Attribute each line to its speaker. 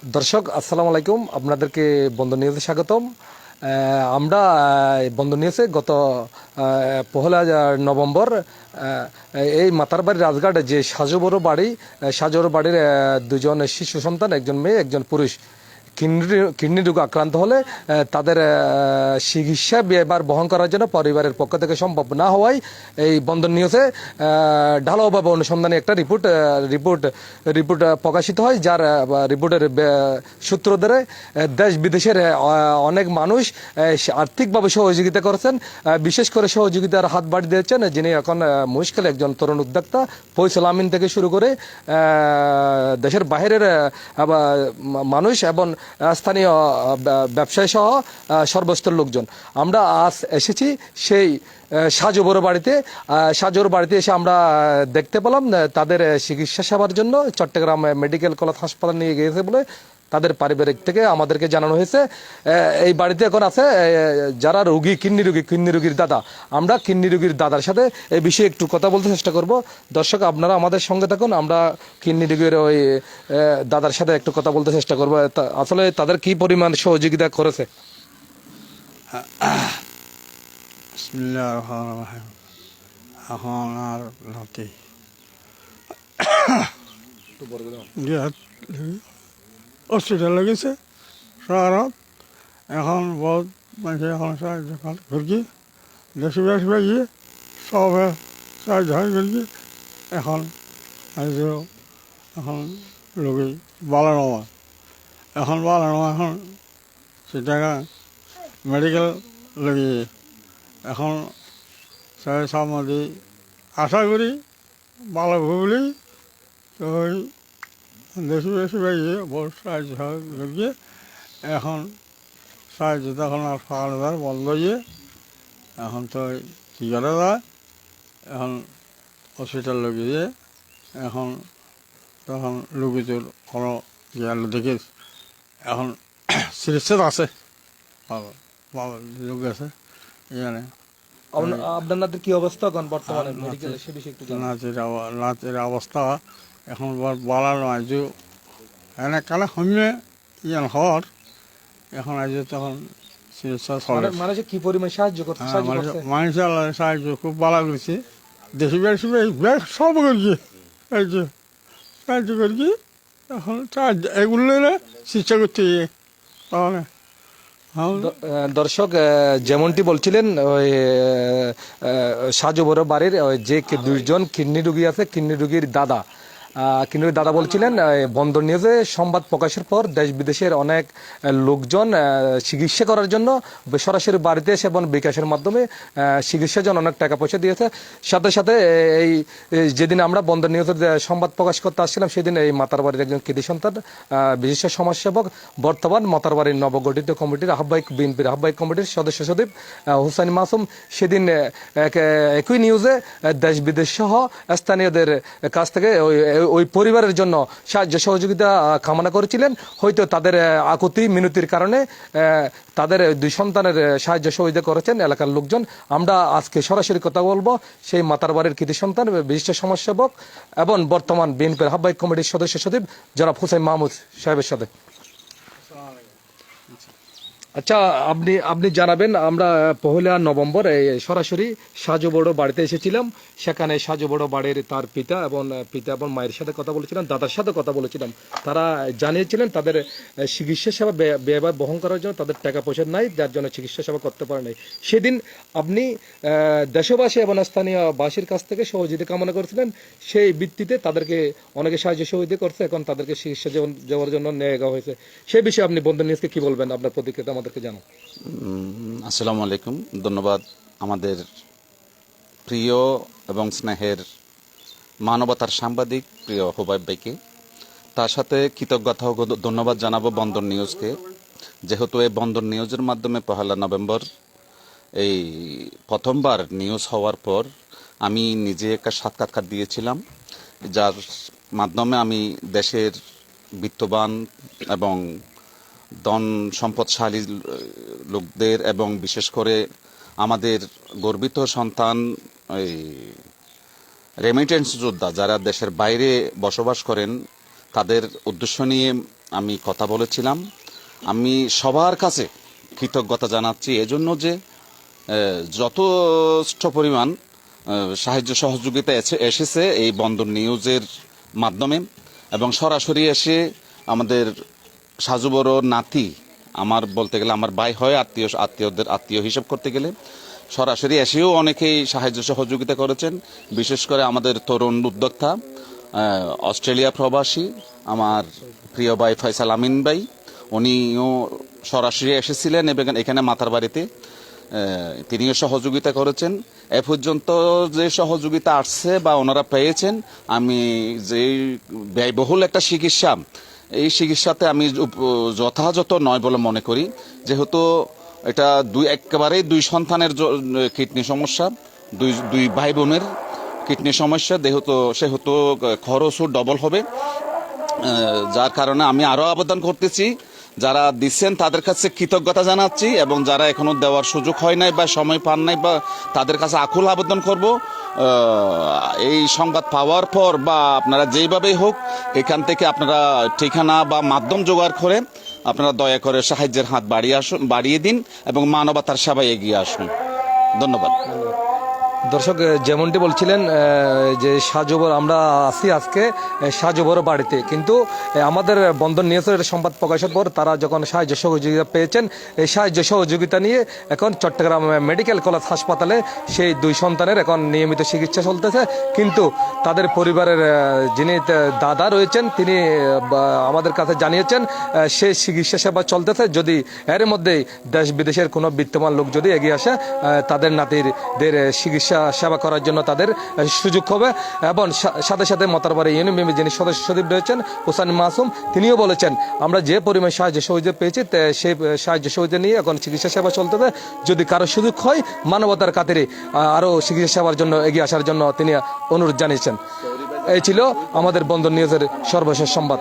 Speaker 1: দর্শক আসসালামু আলাইকুম, আপনাদেরকে বন্ধন নিউজে স্বাগতম। আমরা বন্ধন নিউজে গত পহেলা নভেম্বর এই মাতারবাড়ি রাজঘাটে যে সাজুবড় বাড়ি, সাজুবড় বাড়ির দুজন শিশু সন্তান, একজন মেয়ে একজন পুরুষ কিডনি রোগ আক্রান্ত হলে তাদের চিকিৎসা ব্যয়ভার বহন করার জন্য পরিবারের পক্ষ থেকে সম্ভব না হওয়ায় এই বন্ধন নিউজে ঢালাওভাবে অনুসন্ধানী একটা রিপোর্ট প্রকাশিত হয়, যার রিপোর্টের সূত্র ধরে দেশ বিদেশের অনেক মানুষ আর্থিকভাবে সহযোগিতা করেছেন। বিশেষ করে সহযোগিতার হাত বাড়িয়ে দিয়েছেন যিনি এখন মুশকিল একজন তরুণ উদ্যোক্তা ফয়সাল আমিন থেকে শুরু করে দেশের বাইরের মানুষ এবং স্থানীয় ব্যবসায়ী সহ সর্বস্তর লোকজন। আমরা আজ এসেছি সেই সাজুবড় বাড়িতে এসে আমরা দেখতে পেলাম তাদের চিকিৎসা সেবার জন্য চট্টগ্রাম মেডিকেল কলেজ হাসপাতাল নিয়ে গিয়েছে বলে তাদের পারিবারিক থেকে আমাদেরকে জানানো হয়েছে। এই বাড়িতে এখন আছে যারা কিডনি রোগীর দাদা। আমরা কিডনি রোগীর দাদার সাথে এই বিষয়ে একটু কথা বলতে চেষ্টা করব। দর্শক আপনারা আমাদের সঙ্গে থাকুন, আমরা কিডনি রোগীর ওই দাদার সাথে একটু কথা বলতে চেষ্টা করব, আসলে তাদের কি পরিমাণ সহযোগিতা করেছে।
Speaker 2: এখন আর নাতি হসপিটালে গেছে শহরত। এখন বহুত মানুষ এখন সাহায্য করি, দেশে বেশি গিয়ে সবে সাহায্য করি। এখন এখন রোগী ভালো নয়, এখন সেটা মেডিকেল লগি এখন সামনে আশা করি ভালো ভুবলি তো দেশে বেশি গিয়ে বহুত সাহায্য করিয়ে এখন সাহায্য তখন আর পাওয়া বন্ধ হয়ে এখন তো কী করা যায়। এখন হসপিটাল লগিয়ে এখন তখন রুগীদের কোনো গেল দেখে এখন চিকিৎসা আছে, ভালো ভালো লোক আছে এখানে।
Speaker 1: আপনাদের কি অবস্থা এখন বর্তমানে মেডিকেলে, সে বিষয়ে একটু
Speaker 2: নাচের অবস্থা এখন বলা নয় যে এনে কালে হইলে ইয়ান হর এখন আজ তখন চিকিৎসা চলে।
Speaker 1: মানুষের কি পরিমাণ সাহায্য করছে,
Speaker 2: মানুষের সাহায্য খুব ভালো করেছে, দেশি বেশি বেশ সব করছে এই যে সাহায্য করছি। এখন এগুলো চিকিৎসা করতে তাহলে
Speaker 1: দর্শক যেমনটি বলছিলেন ওই সাজুবড় বাড়ির যে দুইজন কিডনি রোগী আছে, কিডনি রোগীর দাদা বলছিলেন বন্দর নিউজে সংবাদ প্রকাশের পর দেশ বিদেশের অনেক লোকজন চিকিৎসা করার জন্য সরাসরি বাড়িতে এসে এবং বিকাশের মাধ্যমে চিকিৎসার জন্য অনেক টাকা পয়সা দিয়েছে। সাথে সাথে এই যেদিন আমরা বন্দর নিউজের সংবাদ প্রকাশ করতে আসছিলাম সেদিন এই মাতারবাড়ির একজন কৃতি সন্তান বিশিষ্ট সমাজসেবক, বর্তমান মাতারবাড়ির নবগঠিত কমিটির বিএনপির আহ্বায়ক কমিটির সদস্য সচিব হুসাইন মাসুম সেদিন একই নিউজে দেশ বিদেশ সহ স্থানীয়দের কাছ থেকে ওই পরিবারের জন্য সাহায্য সহযোগিতা কামনা করেছিলেন। হয়তো তাদের আকুতি মিনতির কারণে তাদের দুই সন্তানের সাহায্য সহযোগিতা করেছেন এলাকার লোকজন। আমরা আজকে সরাসরি কথা বলবো সেই মাতারবাড়ির কৃতি সন্তান বিশিষ্ট সমাজসেবক এবং বর্তমান বিএনপির আহ্বায়ক কমিটির সদস্য সচিব জনাব হুসাইন মাহমুদ সাহেবের সাথে। আচ্ছা, আপনি জানাবেন, আমরা পহেলা নভেম্বর সরাসরি সাজুবড় বাড়িতে এসেছিলাম। সেখানে সাজুবড় বাড়ির তার পিতা এবং মায়ের সাথে কথা বলেছিলাম, দাদার সাথে কথা বলেছিলাম। তারা জানিয়েছিলেন তাদের চিকিৎসা সেবা ব্যয়ভার বহন করার জন্য তাদের টাকা পয়সা নাই, যার জন্য চিকিৎসা সেবা করতে পারে নাই। সেদিন আপনি দেশবাসী এবং স্থানীয় বাসীর কাছ থেকে সহযোগিতা কামনা করেছিলেন। সেই ভিত্তিতে তাদেরকে অনেকে সাহায্য সহযোগিতা করছে, এখন তাদেরকে চিকিৎসা দেওয়ার জন্য নিয়ে যাওয়া হয়েছে। সেই বিষয়ে আপনি বন্ধন নিউজকে কি বলবেন, আপনার প্রতিক্রিয়া আমাদেরকে জানান।
Speaker 3: আসসালামু আলাইকুম, ধন্যবাদ আমাদের প্রিয় এবং স্নেহের মানবতার সাংবাদিক প্রিয় হুবাইব ভাইকে। তার সাথে কৃতজ্ঞতা ও ধন্যবাদ জানাবো বন্দর নিউজকে, যেহেতু এই বন্দর নিউজের মাধ্যমে পহেলা নভেম্বর এই প্রথমবার নিউজ হওয়ার পর আমি নিজে একটা সাক্ষাৎকার দিয়েছিলাম, যার মাধ্যমে আমি দেশের বিত্তবান এবং ধন সম্পদশালী লোকদের এবং বিশেষ করে আমাদের গর্বিত সন্তান এই রেমিটেন্স যোদ্ধা যারা দেশের বাইরে বসবাস করেন তাদের উদ্দেশ্য নিয়ে আমি কথা বলেছিলাম। আমি সবার কাছে কৃতজ্ঞতা জানাচ্ছি এজন্য যে যথেষ্ট পরিমাণ সাহায্য সহযোগিতা এসেছে এই বন্দর নিউজের মাধ্যমে, এবং সরাসরি এসে আমাদের সাজু বড় নাতি, আমার বলতে গেলে আমার ভাই হয়, আত্মীয়দের আত্মীয় হিসাব করতে গেলে সরাসরি এসেও অনেকেই সাহায্য সহযোগিতা করেছেন। বিশেষ করে আমাদের তরুণ উদ্যোক্তা, অস্ট্রেলিয়া প্রবাসী আমার প্রিয় ভাই ফয়সাল আমিন ভাই, উনিও সরাসরি এসেছিলেন এবং এখানে মাতার বাড়িতে তিনিও সহযোগিতা করেছেন। এ পর্যন্ত যে সহযোগিতা আসছে বা ওনারা পেয়েছেন, আমি যে ব্যয়বহুল একটা চিকিৎসা, এই চিকিৎসাতে আমি যথাযথ নয় বলে মনে করি, যেহেতু এটা একেবারেই দুই সন্তানের কিডনি সমস্যা, দুই ভাই বোনের কিডনি সমস্যা, সেহেতু খরচও ডবল হবে। যার কারণে আমি আরও আবেদন করতেছি, যারা দিচ্ছেন তাদের কাছে কৃতজ্ঞতা জানাচ্ছি, এবং যারা এখনো দেওয়ার সুযোগ হয় নাই বা সময় পান নাই, বা তাদের কাছে আকুল আবেদন করব, এই সংবাদ পাওয়ার পর বা আপনারা যেইভাবেই হোক এখান থেকে আপনারা ঠিকানা বা মাধ্যম জোগাড় করে আপনারা দয়া করে সাহায্যের হাত বাড়িয়ে দিন এবং মানবতার সেবায় এগিয়ে আসুন। ধন্যবাদ।
Speaker 1: দর্শক, যেমনটি বলছিলেন যে শাহজবর, আমরা আছি আজকে শাহজবর বাড়িতে, কিন্তু আমাদের বন্দর নিউজের সংবাদ প্রকাশের পর তারা যখন সাহায্য সহযোগিতা পেয়েছেন, এই সাহায্য সহযোগিতা নিয়ে এখন চট্টগ্রাম মেডিকেল কলেজ হাসপাতালে সেই দুই সন্তানের এখন নিয়মিত চিকিৎসা চলতেছে। কিন্তু তাদের পরিবারের যিনি দাদা রয়েছেন, তিনি আমাদের কাছে জানিয়েছেন সেই চিকিৎসা সেবা চলতেছে। যদি এর মধ্যেই দেশ বিদেশের কোনো বিত্তমান লোক যদি এগিয়ে আসে, তাদের নাতিদের চিকিৎসা সেবা করার জন্য তাদের সুযোগ হবে। এবং সাথে সাথে মাতারবাড়ি ইউনিয়ন যিনি সদস্য সচিব রয়েছেন হোসেন মাসুম, তিনিও বলেছেন আমরা যে পরিমাণ সাহায্য সহযোগিতা পেয়েছি সেই সাহায্য সহযোগিতা নিয়ে এখন চিকিৎসা সেবা চলতেছে। যদি কারো সুযোগ হয় মানবতার খাতিরে আরও চিকিৎসা সেবার জন্য এগিয়ে আসার জন্য তিনি অনুরোধ জানিয়েছেন। এই ছিল আমাদের বন্দর নিউজের সর্বশেষ সংবাদ।